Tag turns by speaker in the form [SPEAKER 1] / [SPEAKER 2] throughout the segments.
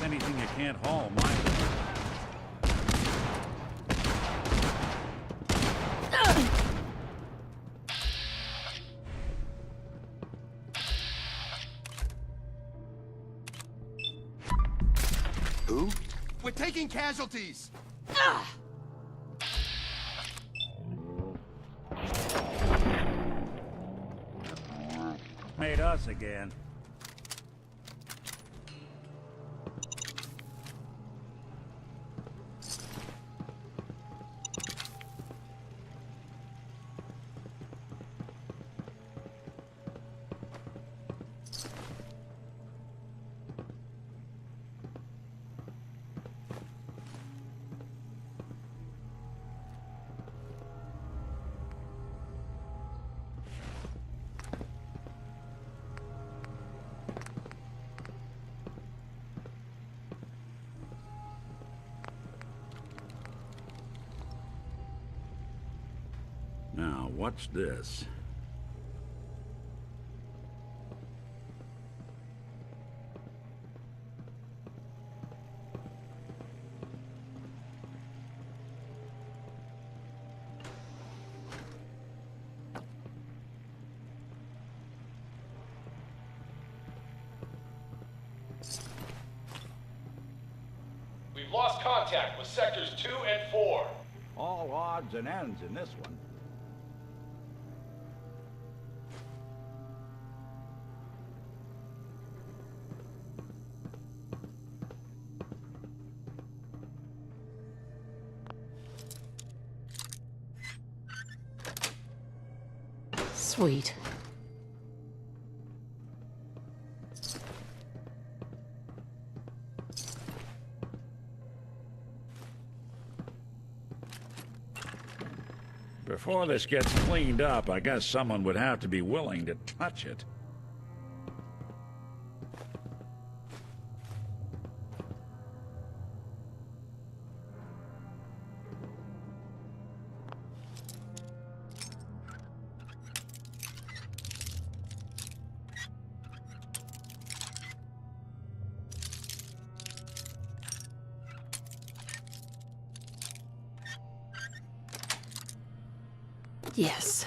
[SPEAKER 1] anything you can't haul, mind it.
[SPEAKER 2] Who? We're taking casualties!
[SPEAKER 1] Made us again. Now, what's this?
[SPEAKER 3] We've lost contact with sectors 2 and 4.
[SPEAKER 4] All odds and ends in this one.
[SPEAKER 5] Sweet.
[SPEAKER 1] Before this gets cleaned up, I guess someone would have to be willing to touch it.
[SPEAKER 5] Yes.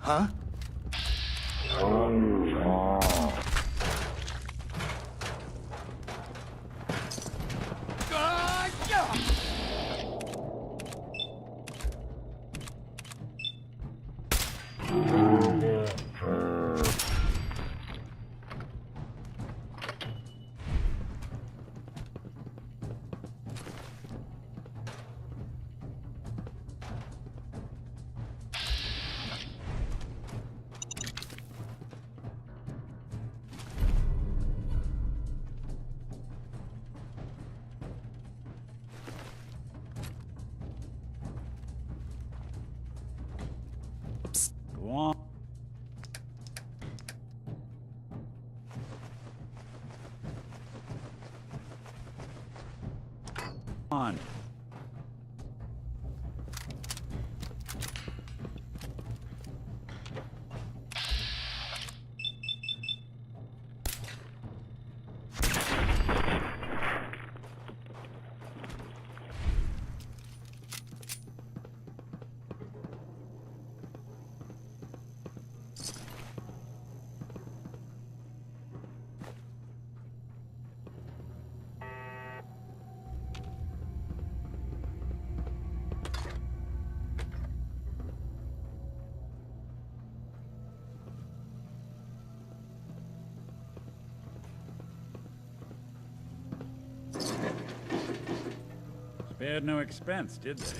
[SPEAKER 2] Huh?
[SPEAKER 1] Go on. On. Spared no expense, did they?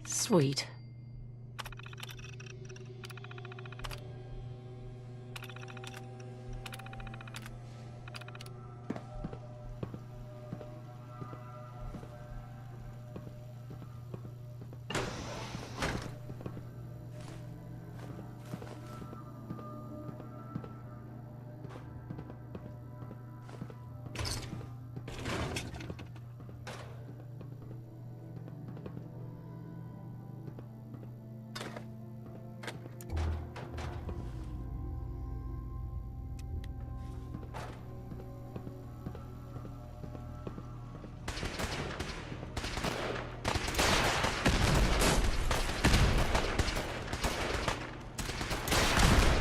[SPEAKER 5] Sweet.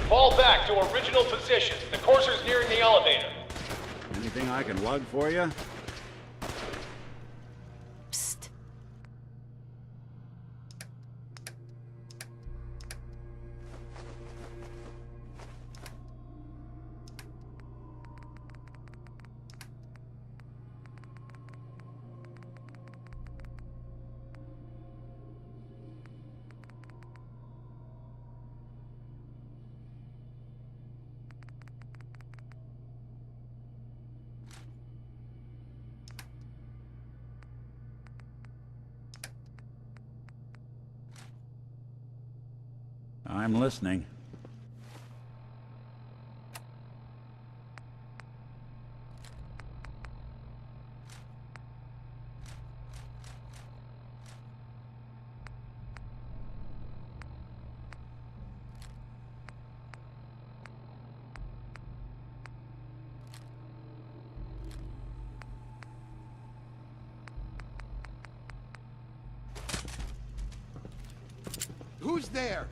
[SPEAKER 3] Fall back to original positions. The courser's nearing the elevator.
[SPEAKER 1] Anything I can lug for you?
[SPEAKER 5] Psst.
[SPEAKER 1] I'm listening.
[SPEAKER 2] Who's there?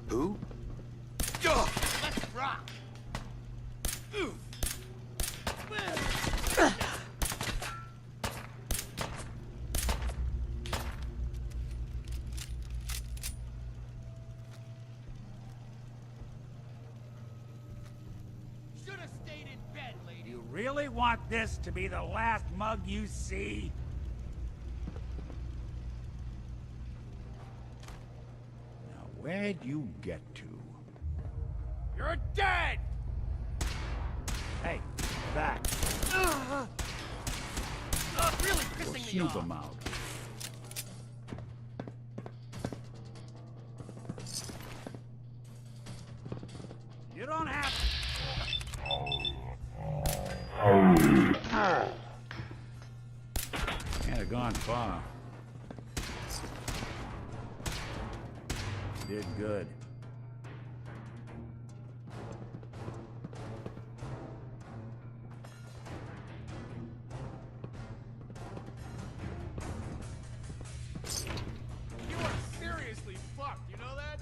[SPEAKER 2] Who? Let's rock! Should have stayed in bed, lady.
[SPEAKER 1] You really want this to be the last mug you see? Now
[SPEAKER 4] Where'd you get to?
[SPEAKER 2] You're dead!
[SPEAKER 4] Hey, back.
[SPEAKER 2] Really
[SPEAKER 4] We'll
[SPEAKER 2] pissing me
[SPEAKER 4] snoop
[SPEAKER 2] off.
[SPEAKER 4] them out. You don't have
[SPEAKER 1] Can't have gone far. Did good.
[SPEAKER 2] You are seriously fucked, you know that?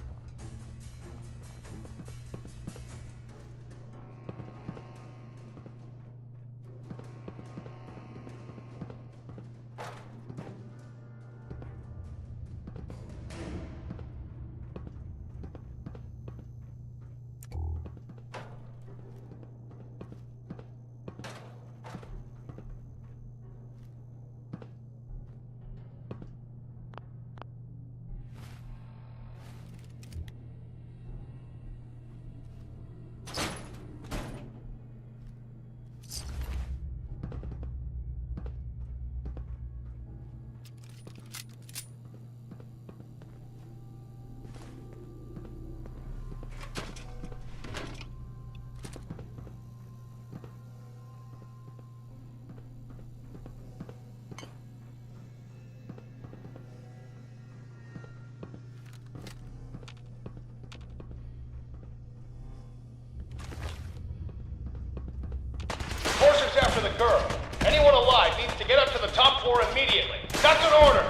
[SPEAKER 3] Coursers after the girl. Anyone alive needs to get up to the top floor immediately. That's an order!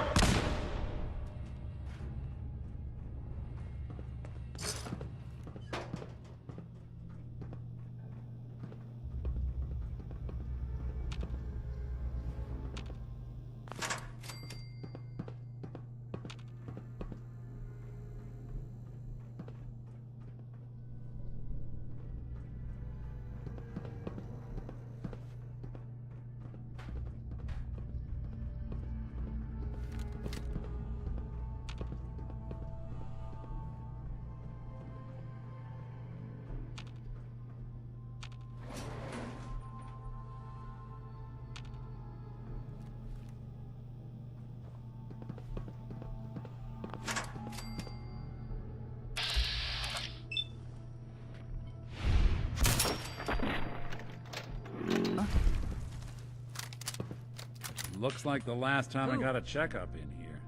[SPEAKER 1] Looks like the last time I got a checkup in here.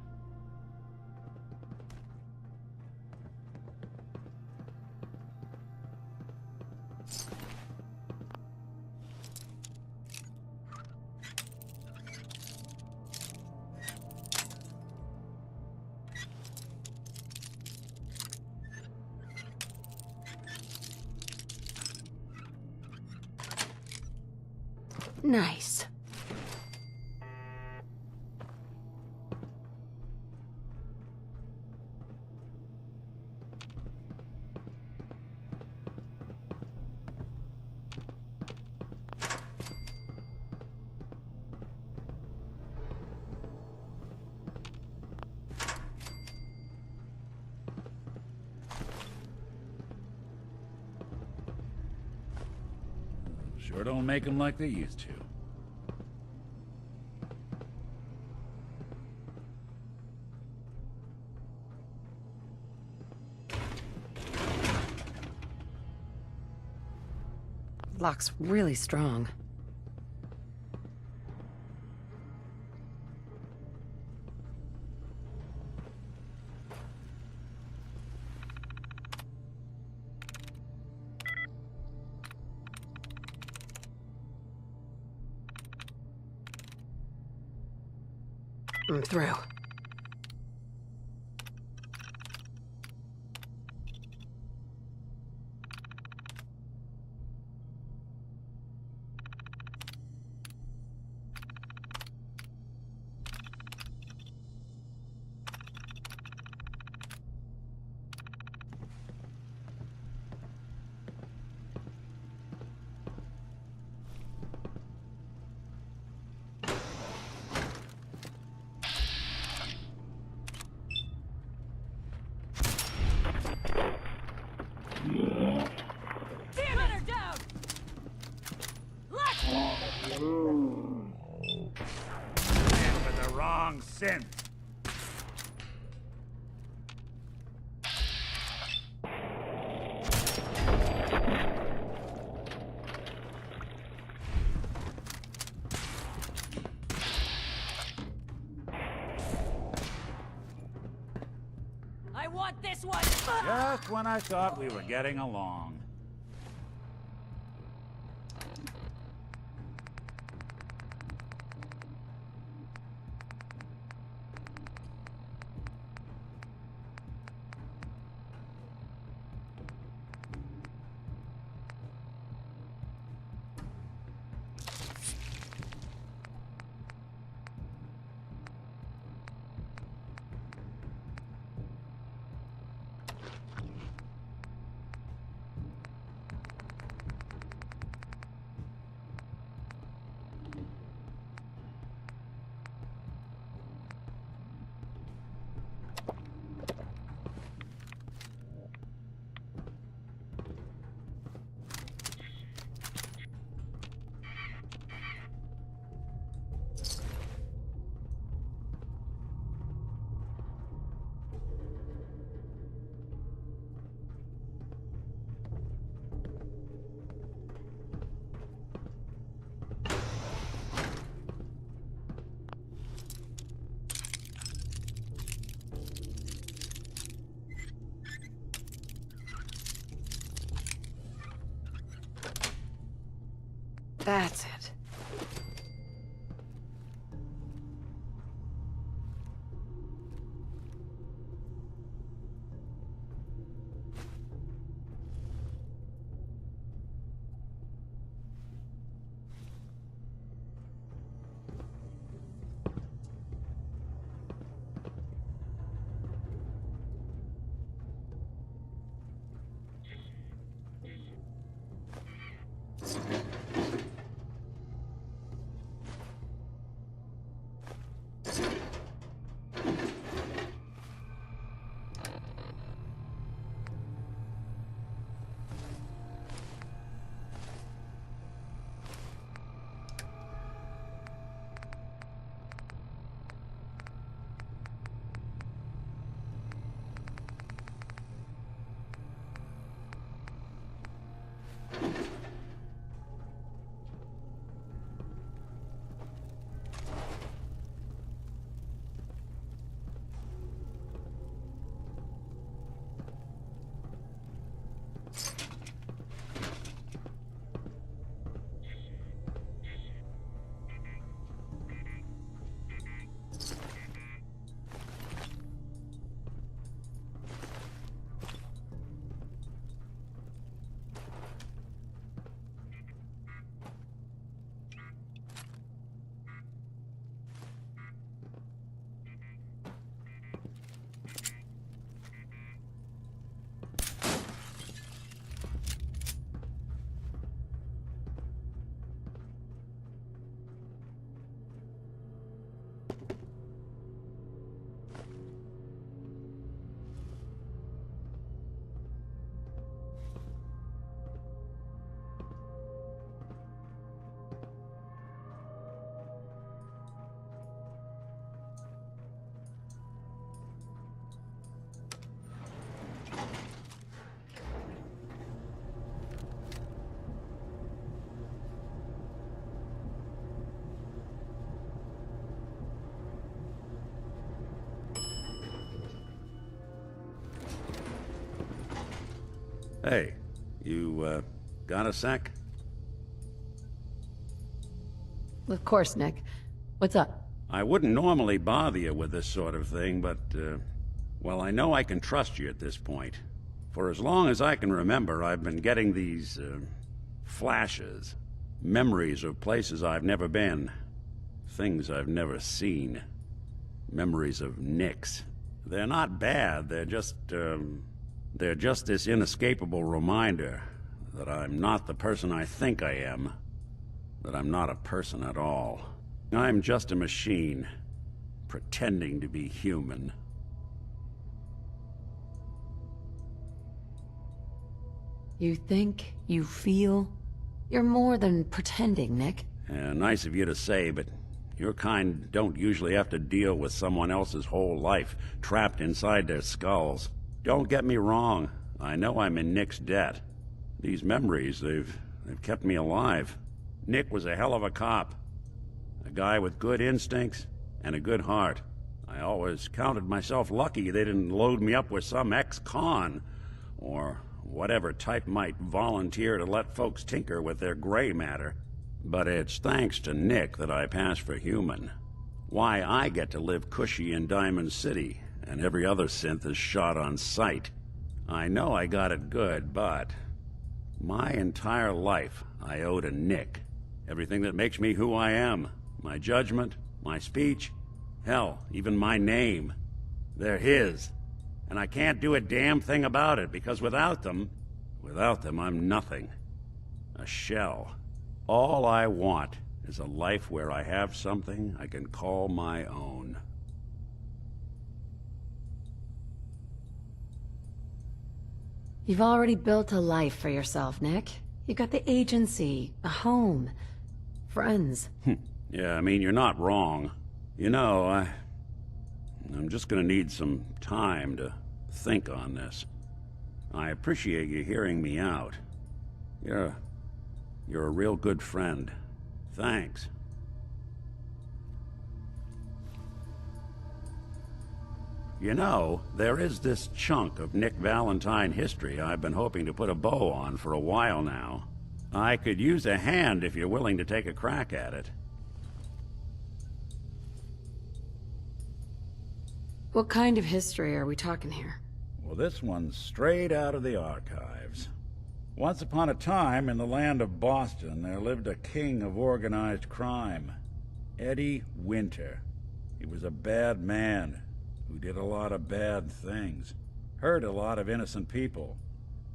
[SPEAKER 5] Nice.
[SPEAKER 1] Sure don't make them like they used to.
[SPEAKER 5] Lock's really strong. I'm through.
[SPEAKER 4] In with the wrong synth.
[SPEAKER 5] I want this one!
[SPEAKER 4] Just when I thought we were getting along.
[SPEAKER 5] That's it.
[SPEAKER 1] Hey, you, got a sec?
[SPEAKER 5] Of course, Nick. What's up?
[SPEAKER 1] I wouldn't normally bother you with this sort of thing, but, well, I know I can trust you at this point. For as long as I can remember, I've been getting these, flashes. Memories of places I've never been. Things I've never seen. Memories of Nicks. They're not bad, they're just this inescapable reminder that I'm not the person I think I am. That I'm not a person at all. I'm just a machine, pretending to be human.
[SPEAKER 5] You think, you feel, you're more than pretending, Nick.
[SPEAKER 1] Nice of you to say, but your kind don't usually have to deal with someone else's whole life trapped inside their skulls. Don't get me wrong, I know I'm in Nick's debt. These memories, they've kept me alive. Nick was a hell of a cop. A guy with good instincts and a good heart. I always counted myself lucky they didn't load me up with some ex-con, or whatever type might volunteer to let folks tinker with their gray matter. But it's thanks to Nick that I pass for human. Why I get to live cushy in Diamond City, and every other synth is shot on sight. I know I got it good, but my entire life I owe to Nick. Everything that makes me who I am. My judgment, my speech, hell, even my name. They're his. And I can't do a damn thing about it, because without them, I'm nothing. A shell. All I want is a life where I have something I can call my own.
[SPEAKER 5] You've already built a life for yourself, Nick. You got the agency, a home, friends.
[SPEAKER 1] Yeah, I mean, you're not wrong. You know, I'm just gonna need some time to think on this. I appreciate you hearing me out. You're a real good friend. Thanks. You know, there is this chunk of Nick Valentine history I've been hoping to put a bow on for a while now. I could use a hand if you're willing to take a crack at it.
[SPEAKER 5] What kind of history are we talking here?
[SPEAKER 4] Well, this one's straight out of the archives. Once upon a time, in the land of Boston, there lived a king of organized crime, Eddie Winter. He was a bad man who did a lot of bad things, hurt a lot of innocent people.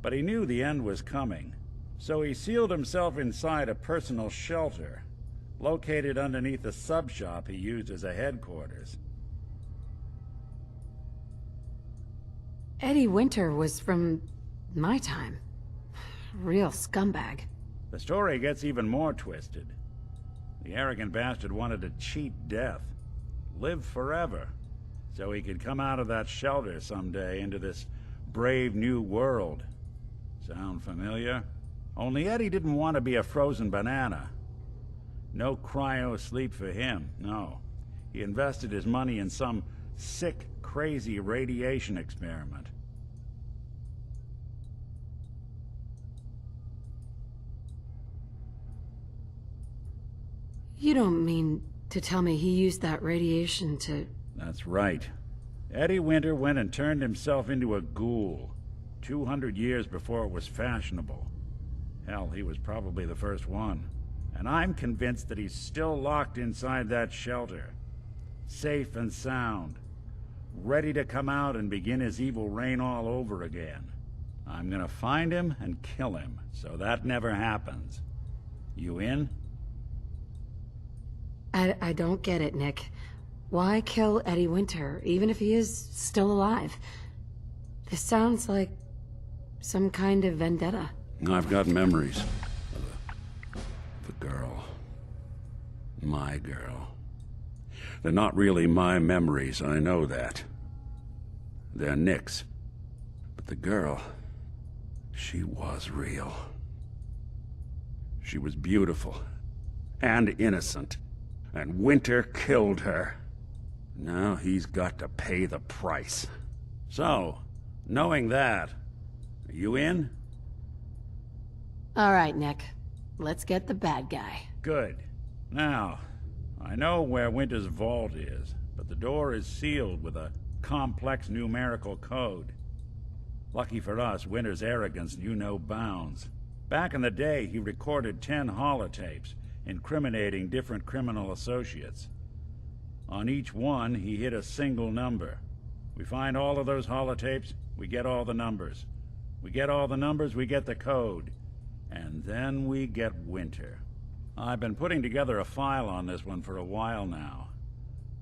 [SPEAKER 4] But he knew the end was coming, so he sealed himself inside a personal shelter, located underneath a sub-shop he used as a headquarters.
[SPEAKER 5] Eddie Winter was from my time. Real scumbag.
[SPEAKER 4] The story gets even more twisted. The arrogant bastard wanted to cheat death, live forever, so he could come out of that shelter someday into this brave new world. Sound familiar? Only Eddie didn't want to be a frozen banana. No cryo sleep for him, no. He invested his money in some sick, crazy radiation experiment.
[SPEAKER 5] You don't mean to tell me he used that radiation to...
[SPEAKER 4] That's right. Eddie Winter went and turned himself into a ghoul, 200 years before it was fashionable. Hell, he was probably the first one. And I'm convinced that he's still locked inside that shelter, safe and sound, ready to come out and begin his evil reign all over again. I'm gonna find him and kill him, so that never happens. You in?
[SPEAKER 5] I don't get it, Nick. Why kill Eddie Winter, even if he is still alive? This sounds like some kind of vendetta.
[SPEAKER 1] I've got memories of a girl. My girl. They're not really my memories, I know that. They're Nick's. But the girl, she was real. She was beautiful and innocent. And Winter killed her. Now he's got to pay the price. So, knowing that, are you in?
[SPEAKER 5] All right, Nick. Let's get the bad guy.
[SPEAKER 4] Good. Now, I know where Winter's vault is, but the door is sealed with a complex numerical code. Lucky for us, Winter's arrogance knew no bounds. Back in the day, he recorded 10 holotapes, incriminating different criminal associates. On each one, he hit a single number. We find all of those holotapes, we get all the numbers. We get all the numbers, we get the code. And then we get Winter. I've been putting together a file on this one for a while now.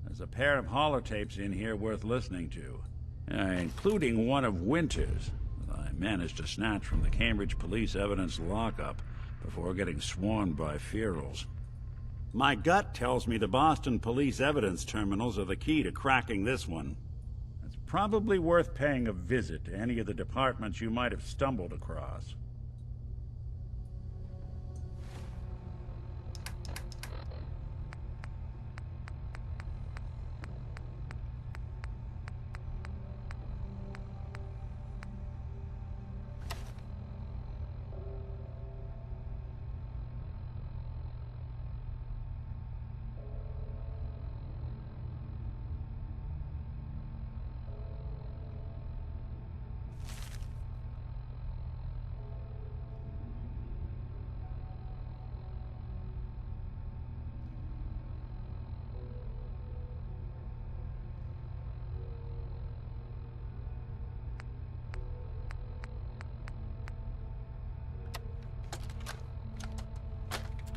[SPEAKER 4] There's a pair of holotapes in here worth listening to, including one of Winter's that I managed to snatch from the Cambridge police evidence lockup before getting swarmed by ferals. My gut tells me the Boston police evidence terminals are the key to cracking this one. It's probably worth paying a visit to any of the departments you might have stumbled across.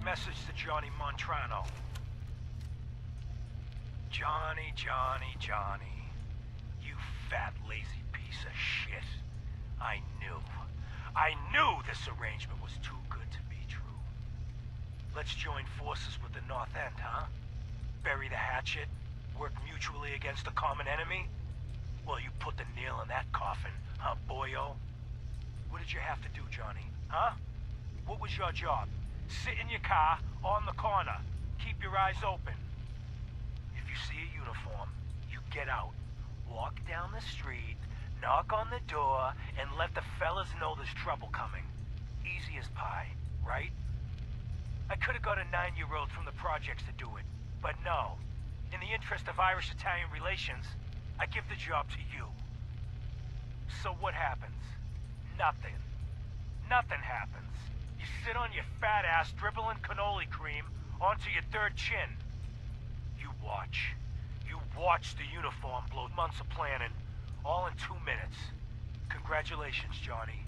[SPEAKER 6] Message to Johnny Montrano. Johnny, Johnny, Johnny. You fat, lazy piece of shit. I knew this arrangement was too good to be true. Let's join forces with the North End, huh? Bury the hatchet, work mutually against a common enemy? Well, you put the nail in that coffin, huh, boyo? What did you have to do, Johnny? Huh? What was your job? Sit in your car, on the corner. Keep your eyes open. If you see a uniform, you get out. Walk down the street, knock on the door, and let the fellas know there's trouble coming. Easy as pie, right? I could have got a 9-year-old from the projects to do it, but no. In the interest of Irish-Italian relations, I give the job to you. So what happens? Nothing. Nothing happens. You sit on your fat ass dribbling cannoli cream onto your third chin. You watch. You watch the uniform blow months of planning, all in 2 minutes. Congratulations, Johnny.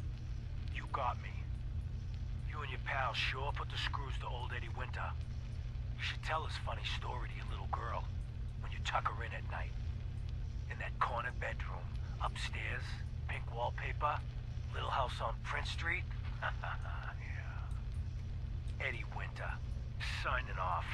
[SPEAKER 6] You got me. You and your pals sure put the screws to old Eddie Winter. You should tell this funny story to your little girl when you tuck her in at night. In that corner bedroom, upstairs, pink wallpaper, little house on Prince Street. Yeah. Eddie Winter, signing off.